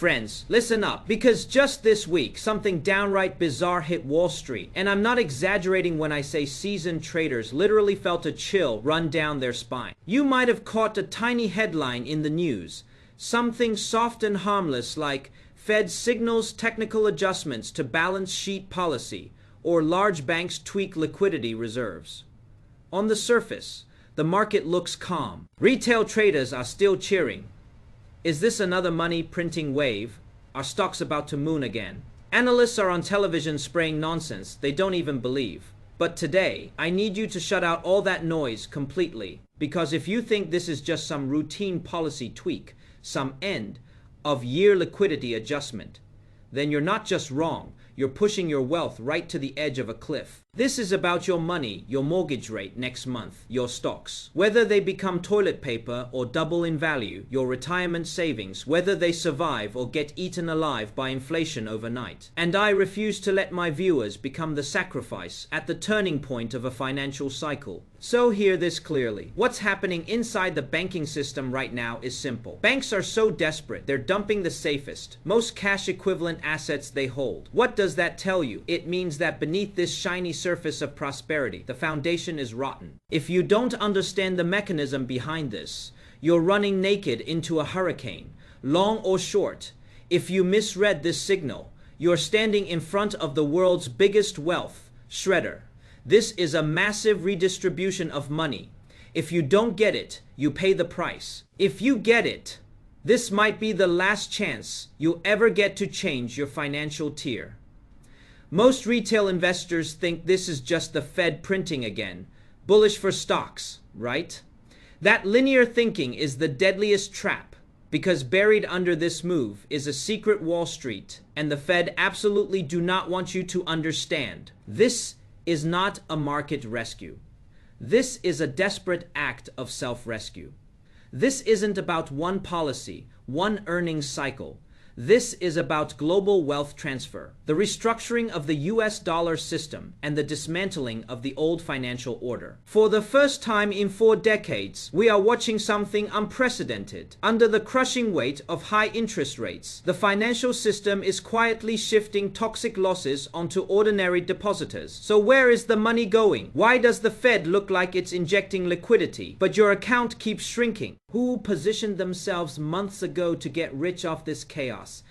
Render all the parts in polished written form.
Friends, listen up, because just this week, something downright bizarre hit Wall Street. And I'm not exaggerating when I say seasoned traders literally felt a chill run down their spine. You might have caught a tiny headline in the news. Something soft and harmless like Fed signals technical adjustments to balance sheet policy, or large banks tweak liquidity reserves. On the surface, the market looks calm. Retail traders are still cheering. Is this another money printing wave? Are stocks about to moon again? Analysts are on television spraying nonsense they don't even believe. But today, I need you to shut out all that noise completely. Because if you think this is just some routine policy tweak, some end of year liquidity adjustment, then you're not just wrong, you're pushing your wealth right to the edge of a cliff. This is about your money, your mortgage rate next month, your stocks. Whether they become toilet paper or double in value, your retirement savings, whether they survive or get eaten alive by inflation overnight. And I refuse to let my viewers become the sacrifice at the turning point of a financial cycle. So hear this clearly. What's happening inside the banking system right now is simple. Banks are so desperate, they're dumping the safest, most cash equivalent assets they hold. What does that tell you? It means that beneath this shiny surface of prosperity, the foundation is rotten. If you don't understand the mechanism behind this, you're running naked into a hurricane, long or short. If you misread this signal, you're standing in front of the world's biggest wealth shredder. This is a massive redistribution of money. If you don't get it, you pay the price. If you get it, this might be the last chance you'll ever get to change your financial tier. Most retail investors think this is just the Fed printing again, bullish for stocks, right? That linear thinking is the deadliest trap, because buried under this move is a secret Wall Street, and the Fed absolutely do not want you to understand. This is not a market rescue. This is a desperate act of self-rescue. This isn't about one policy, one earnings cycle. This is about global wealth transfer, the restructuring of the US dollar system, and the dismantling of the old financial order. For the first time in 4 decades, we are watching something unprecedented. Under the crushing weight of high interest rates, the financial system is quietly shifting toxic losses onto ordinary depositors. So where is the money going? Why does the Fed look like it's injecting liquidity, but your account keeps shrinking? Who positioned themselves months ago to get rich off this chaos?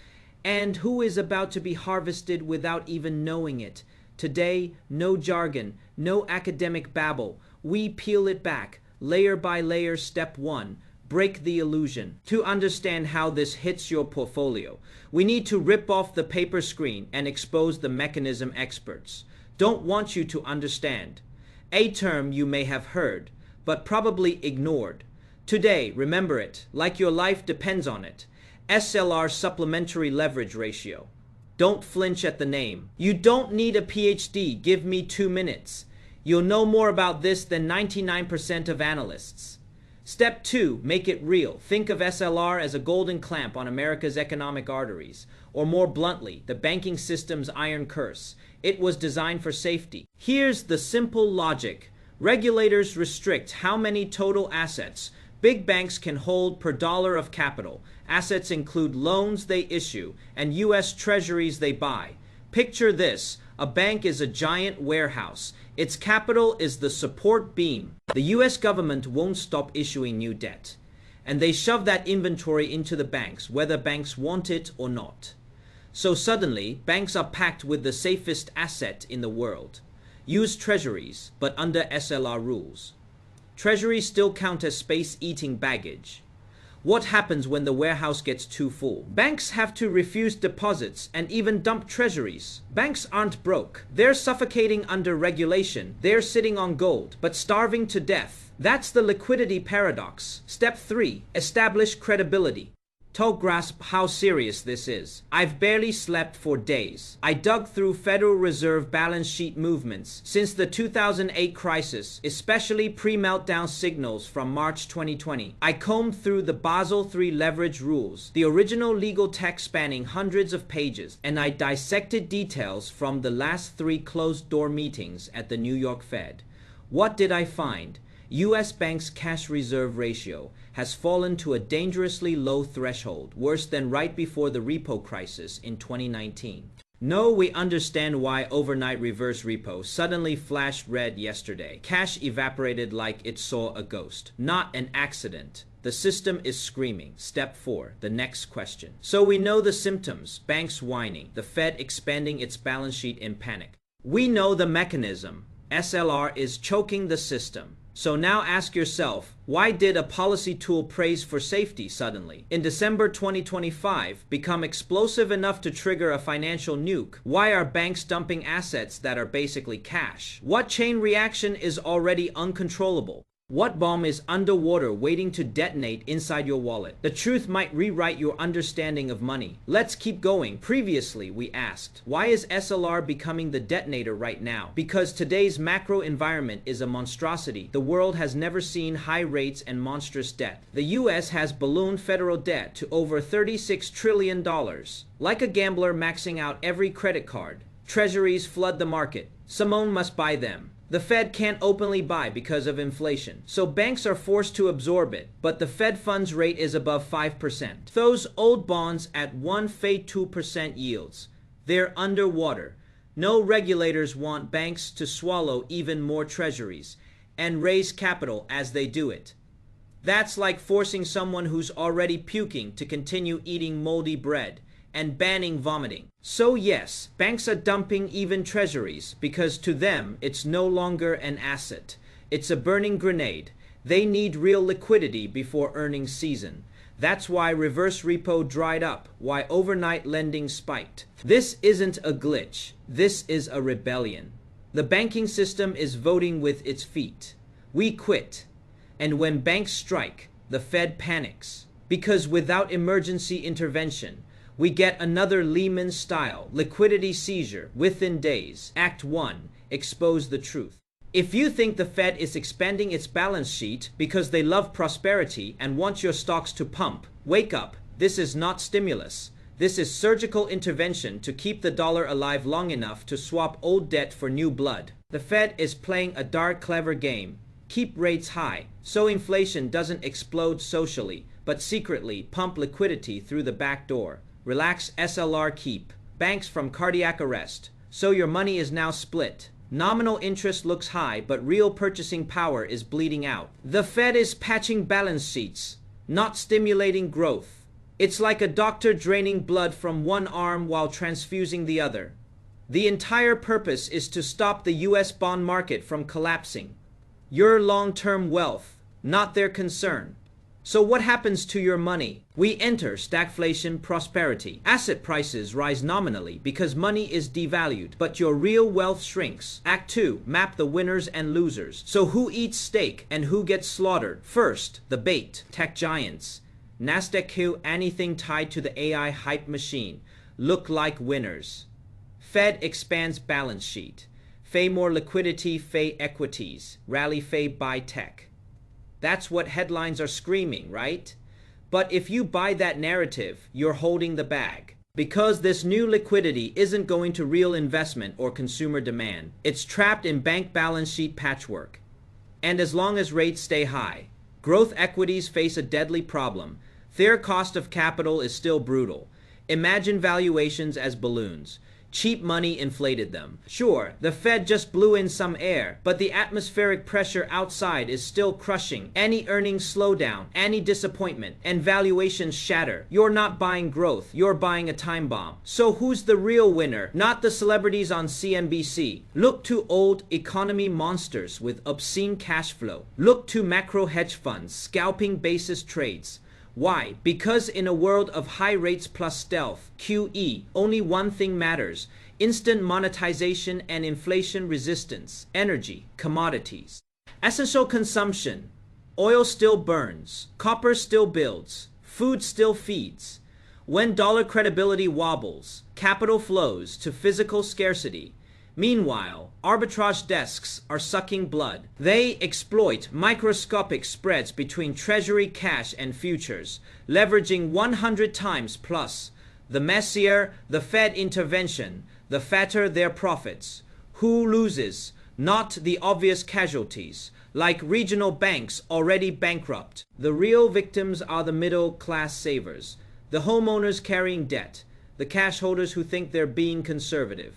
And who is about to be harvested without even knowing it? Today, no jargon, no academic babble. We peel it back, layer by layer. Step 1. Break the illusion. To understand how this hits your portfolio, we need to rip off the paper screen and expose the mechanism experts don't want you to understand. A term you may have heard, but probably ignored. Today, remember it, like your life depends on it. SLR, supplementary leverage ratio. Don't flinch at the name. You don't need a PhD, give me 2 minutes. You'll know more about this than 99% of analysts. Step 2, make it real. Think of SLR as a golden clamp on America's economic arteries, or more bluntly, the banking system's iron curse. It was designed for safety. Here's the simple logic. Regulators restrict how many total assets big banks can hold per dollar of capital. Assets include loans they issue and U.S. treasuries they buy. Picture this. A bank is a giant warehouse. Its capital is the support beam. The U.S. government won't stop issuing new debt. And they shove that inventory into the banks, whether banks want it or not. So suddenly, banks are packed with the safest asset in the world. Use treasuries, but under SLR rules. Treasuries still count as space-eating baggage. What happens when the warehouse gets too full? Banks have to refuse deposits and even dump treasuries. Banks aren't broke. They're suffocating under regulation. They're sitting on gold, but starving to death. That's the liquidity paradox. Step 3. Establish credibility. To grasp how serious this is, I've barely slept for days. I dug through Federal Reserve balance sheet movements since the 2008 crisis, especially pre-meltdown signals from March 2020. I combed through the Basel III leverage rules, the original legal text spanning hundreds of pages, and I dissected details from the last 3 closed-door meetings at the New York Fed. What did I find? U.S. banks' cash reserve ratio has fallen to a dangerously low threshold, worse than right before the repo crisis in 2019. No, we understand why overnight reverse repo suddenly flashed red yesterday. Cash evaporated like it saw a ghost. Not an accident. The system is screaming. Step 4, the next question. So we know the symptoms. Banks whining. The Fed expanding its balance sheet in panic. We know the mechanism. SLR is choking the system. So now ask yourself, why did a policy tool praised for safety suddenly, in December 2025, become explosive enough to trigger a financial nuke? Why are banks dumping assets that are basically cash? What chain reaction is already uncontrollable? What bomb is underwater waiting to detonate inside your wallet? The truth might rewrite your understanding of money. Let's keep going. Previously, we asked, why is SLR becoming the detonator right now? Because today's macro environment is a monstrosity. The world has never seen high rates and monstrous debt. The US has ballooned federal debt to over $36 trillion. Like a gambler maxing out every credit card, treasuries flood the market. Someone must buy them. The Fed can't openly buy because of inflation, so banks are forced to absorb it, but the Fed funds rate is above 5%. Those old bonds at 1.2% yields, they're underwater. No regulators want banks to swallow even more treasuries and raise capital as they do it. That's like forcing someone who's already puking to continue eating moldy bread and banning vomiting. So yes, banks are dumping even treasuries because to them it's no longer an asset. It's a burning grenade. They need real liquidity before earnings season. That's why reverse repo dried up, why overnight lending spiked. This isn't a glitch. This is a rebellion. The banking system is voting with its feet. We quit. And when banks strike, the Fed panics. Because without emergency intervention, we get another Lehman-style liquidity seizure within days. Act 1. Expose the truth. If you think the Fed is expanding its balance sheet because they love prosperity and want your stocks to pump, wake up. This is not stimulus. This is surgical intervention to keep the dollar alive long enough to swap old debt for new blood. The Fed is playing a dark, clever game. Keep rates high so inflation doesn't explode socially, but secretly pump liquidity through the back door. Relax SLR keep banks from cardiac arrest. So your money is now split. Nominal interest looks high, but real purchasing power is bleeding out. The Fed is patching balance sheets, not stimulating growth. It's like a doctor draining blood from one arm while transfusing the other. The entire purpose is to stop the US bond market from collapsing. Your long-term wealth, not their concern. So what happens to your money? We enter stagflation prosperity. Asset prices rise nominally because money is devalued, but your real wealth shrinks. Act 2. Map the winners and losers. So who eats steak and who gets slaughtered? First, the bait. Tech giants. Nasdaq kill anything tied to the AI hype machine. Look like winners. Fed expands balance sheet. Fay more liquidity, fay equities. Rally fay buy tech. That's what headlines are screaming, right? But if you buy that narrative, you're holding the bag. Because this new liquidity isn't going to real investment or consumer demand. It's trapped in bank balance sheet patchwork. And as long as rates stay high, growth equities face a deadly problem. Their cost of capital is still brutal. Imagine valuations as balloons. Cheap money inflated them. Sure, the Fed just blew in some air, but the atmospheric pressure outside is still crushing. Any earnings slowdown, any disappointment, and valuations shatter. You're not buying growth, you're buying a time bomb. So who's the real winner? Not the celebrities on CNBC. Look to old economy monsters with obscene cash flow. Look to macro hedge funds, scalping basis trades. Why? Because in a world of high rates plus stealth, QE, only one thing matters: instant monetization and inflation resistance. Energy, commodities. Essential consumption. Oil still burns. Copper still builds. Food still feeds. When dollar credibility wobbles, capital flows to physical scarcity. Meanwhile, arbitrage desks are sucking blood. They exploit microscopic spreads between treasury cash and futures, leveraging 100 times plus. The messier the Fed intervention, the fatter their profits. Who loses? Not the obvious casualties, like regional banks already bankrupt. The real victims are the middle-class savers, the homeowners carrying debt, the cash holders who think they're being conservative.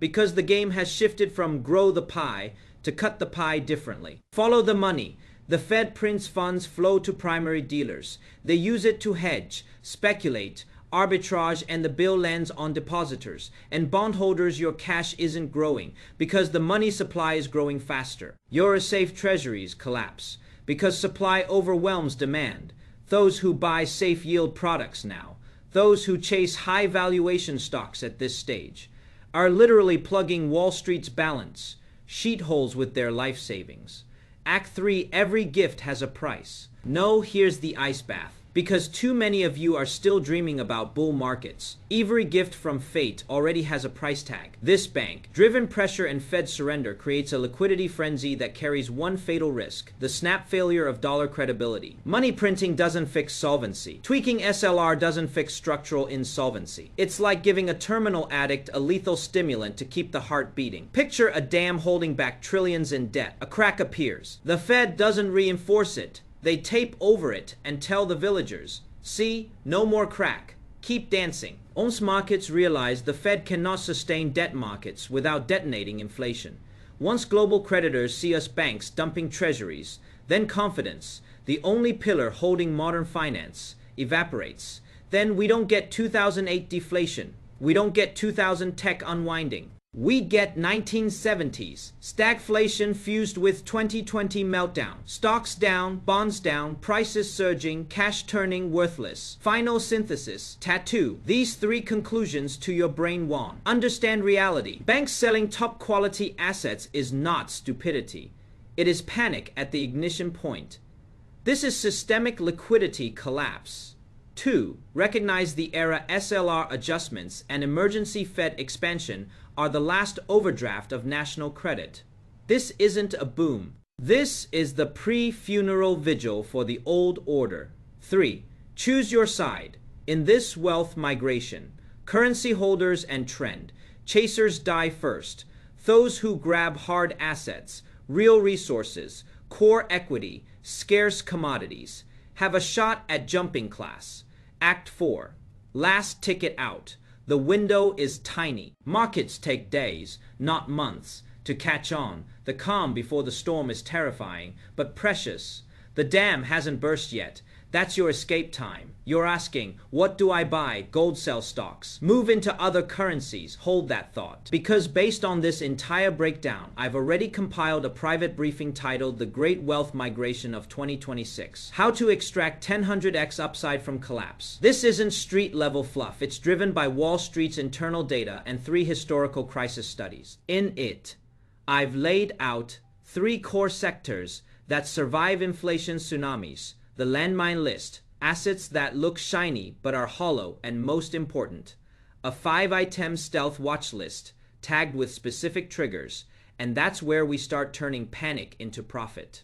Because the game has shifted from grow the pie to cut the pie differently. Follow the money. The Fed prints funds flow to primary dealers. They use it to hedge, speculate, arbitrage, and the bill lands on depositors. And bondholders, your cash isn't growing because the money supply is growing faster. Your safe treasuries collapse because supply overwhelms demand. Those who buy safe yield products now, those who chase high valuation stocks at this stage, are literally plugging Wall Street's balance sheet holes with their life savings. Act 3, every gift has a price. No, here's the ice bath. Because too many of you are still dreaming about bull markets. Every gift from fate already has a price tag. This bank, driven pressure and Fed surrender creates a liquidity frenzy that carries one fatal risk, the snap failure of dollar credibility. Money printing doesn't fix solvency. Tweaking SLR doesn't fix structural insolvency. It's like giving a terminal addict a lethal stimulant to keep the heart beating. Picture a dam holding back trillions in debt. A crack appears. The Fed doesn't reinforce it. They tape over it and tell the villagers, see, no more crack, keep dancing. Once markets realize the Fed cannot sustain debt markets without detonating inflation. Once global creditors see us banks dumping treasuries, then confidence, the only pillar holding modern finance, evaporates. Then we don't get 2008 deflation. We don't get 2000 tech unwinding. We get 1970s stagflation fused with 2020 meltdown. Stocks down, bonds down, prices surging, cash turning worthless. Final synthesis, tattoo. These 3 conclusions to your brain one. Understand reality. Banks selling top quality assets is not stupidity. It is panic at the ignition point. This is systemic liquidity collapse. 2. Recognize the era SLR adjustments and emergency Fed expansion are the last overdraft of national credit. This isn't a boom. This is the pre-funeral vigil for the old order. 3. Choose your side. In this wealth migration, currency holders and trend chasers die first. Those who grab hard assets, real resources, core equity, scarce commodities, have a shot at jumping class. Act 4. Last ticket out. The window is tiny. Markets take days, not months, to catch on. The calm before the storm is terrifying, but precious. The dam hasn't burst yet. That's your escape time. You're asking, what do I buy? Gold sell stocks. Move into other currencies. Hold that thought. Because based on this entire breakdown, I've already compiled a private briefing titled The Great Wealth Migration of 2026. How to extract 1000x upside from collapse. This isn't street level fluff. It's driven by Wall Street's internal data and 3 historical crisis studies. In it, I've laid out 3 core sectors that survive inflation tsunamis. The landmine list, assets that look shiny but are hollow, and most important, a 5-item stealth watch list tagged with specific triggers, and that's where we start turning panic into profit.